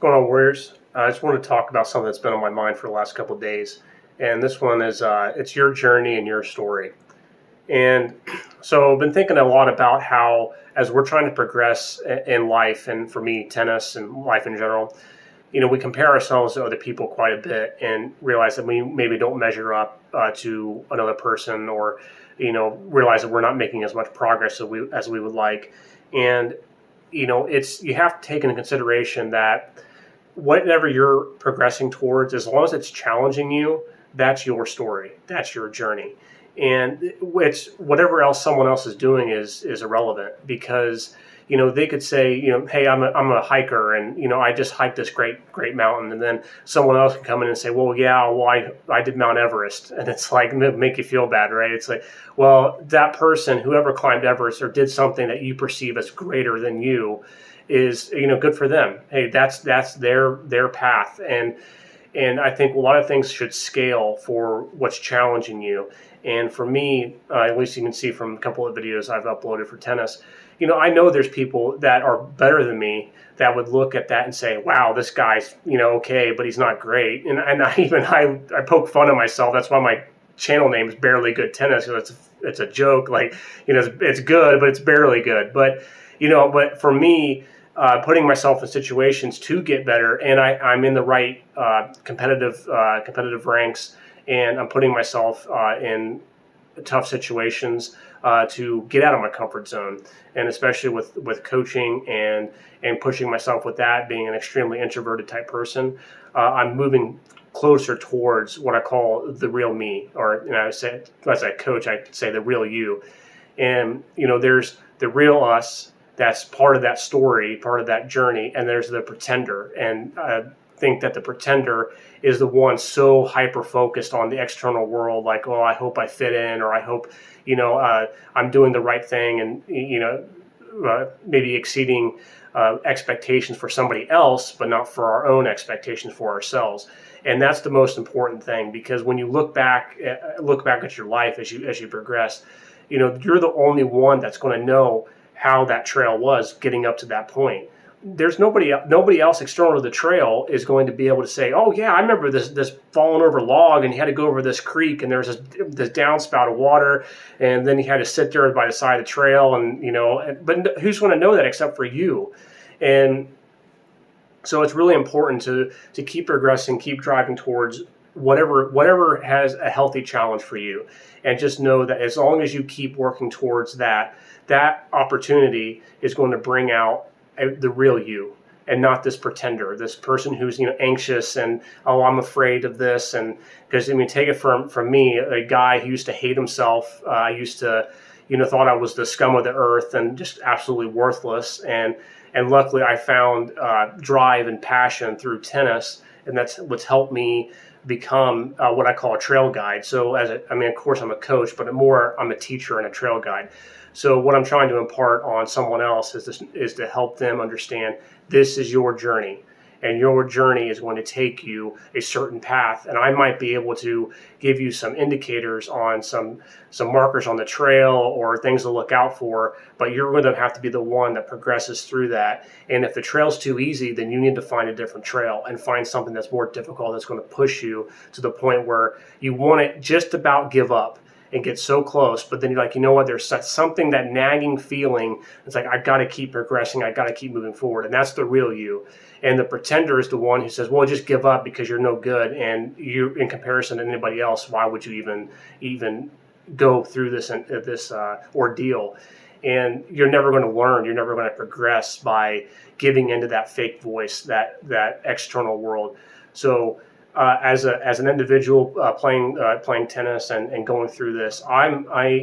going on, Warriors? I just want to talk about something that's been on my mind for the last couple of days. And this one is it's your journey and your story. And so I've been thinking a lot about how, as we're trying to progress in life, and for me, tennis and life in general, we compare ourselves to other people quite a bit and realize that we maybe don't measure up to another person, or, realize that we're not making as much progress as we would like. And, you have to take into consideration that whatever you're progressing towards, as long as it's challenging you, that's your story, that's your journey. And it's whatever else someone else is doing is irrelevant, because they could say, hey, I'm a hiker, and I just hiked this great mountain, and then someone else can come in and say, well, yeah, I did Mount Everest, and it's like make you feel bad, right? It's like, well, that person, whoever climbed Everest or did something that you perceive as greater than you, is good for them. Hey, that's their path. And I think a lot of things should scale for what's challenging you. And for me, at least you can see from a couple of videos I've uploaded for tennis, I know there's people that are better than me that would look at that and say, wow, this guy's, okay, but he's not great. And I poke fun at myself. That's why my channel name is Barely Good Tennis. It's a joke. Like, it's good, but it's barely good. But, but for me, putting myself in situations to get better, and I'm in the right competitive ranks, and I'm putting myself in tough situations to get out of my comfort zone, and especially with coaching and pushing myself with that, being an extremely introverted type person, I'm moving closer towards what I call the real me, or I say, as a coach, I say the real you. And there's the real us. That's part of that story, part of that journey, and there's the pretender. And I think that the pretender is the one so hyper focused on the external world, like, oh, I hope I fit in, or I hope I'm doing the right thing, and maybe exceeding expectations for somebody else, but not for our own expectations for ourselves. And that's the most important thing, because when you look back at your life as you progress, you're the only one that's going to know how that trail was getting up to that point. There's nobody else external to the trail is going to be able to say, oh yeah, I remember this falling over log, and you had to go over this creek, and there's this downspout of water, and then you had to sit there by the side of the trail, and but who's going to know that except for you? And so it's really important to keep progressing, keep driving towards whatever has a healthy challenge for you, and just know that as long as you keep working towards that opportunity is going to bring out the real you, and not this pretender, this person who's anxious and, oh, I'm afraid of this. And because take it from me, a guy who used to hate himself. I used to thought I was the scum of the earth and just absolutely worthless, and luckily I found drive and passion through tennis, and that's what's helped me become what I call a trail guide. So of course I'm a coach, but I'm a teacher and a trail guide. So what I'm trying to impart on someone else is to help them understand this is your journey, and your journey is going to take you a certain path. And I might be able to give you some indicators on some markers on the trail or things to look out for, but you're going to have to be the one that progresses through that. And if the trail's too easy, then you need to find a different trail and find something that's more difficult, that's going to push you to the point where you want to just about give up and get so close, but then you're like, what, there's something, that nagging feeling. It's like, I've got to keep progressing, I've got to keep moving forward. And that's the real you. And the pretender is the one who says, well, just give up because you're no good, and you, in comparison to anybody else, why would you even go through this ordeal? And you're never going to learn, you're never going to progress by giving into that fake voice, that external world. So as an individual playing tennis and going through this, I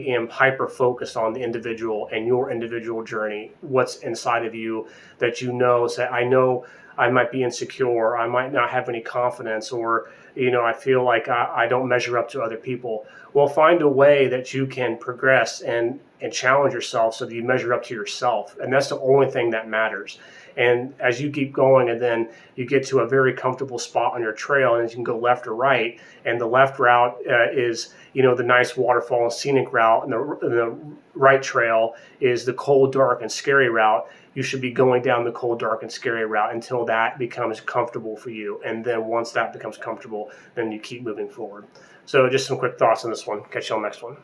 am hyper focused on the individual and your individual journey. What's inside of you that say, I know I might be insecure, I might not have any confidence, or I feel like I don't measure up to other people. Well, find a way that you can progress and challenge yourself so that you measure up to yourself, and that's the only thing that matters. And as you keep going, and then you get to a very comfortable spot on your trail, and you can go left or right, and the left route is the nice waterfall and scenic route, and the right trail is the cold, dark, and scary route. you should be going down the cold, dark, and scary route until that becomes comfortable for you. And then once that becomes comfortable, then you keep moving forward. So just some quick thoughts on this one. Catch you on the next one.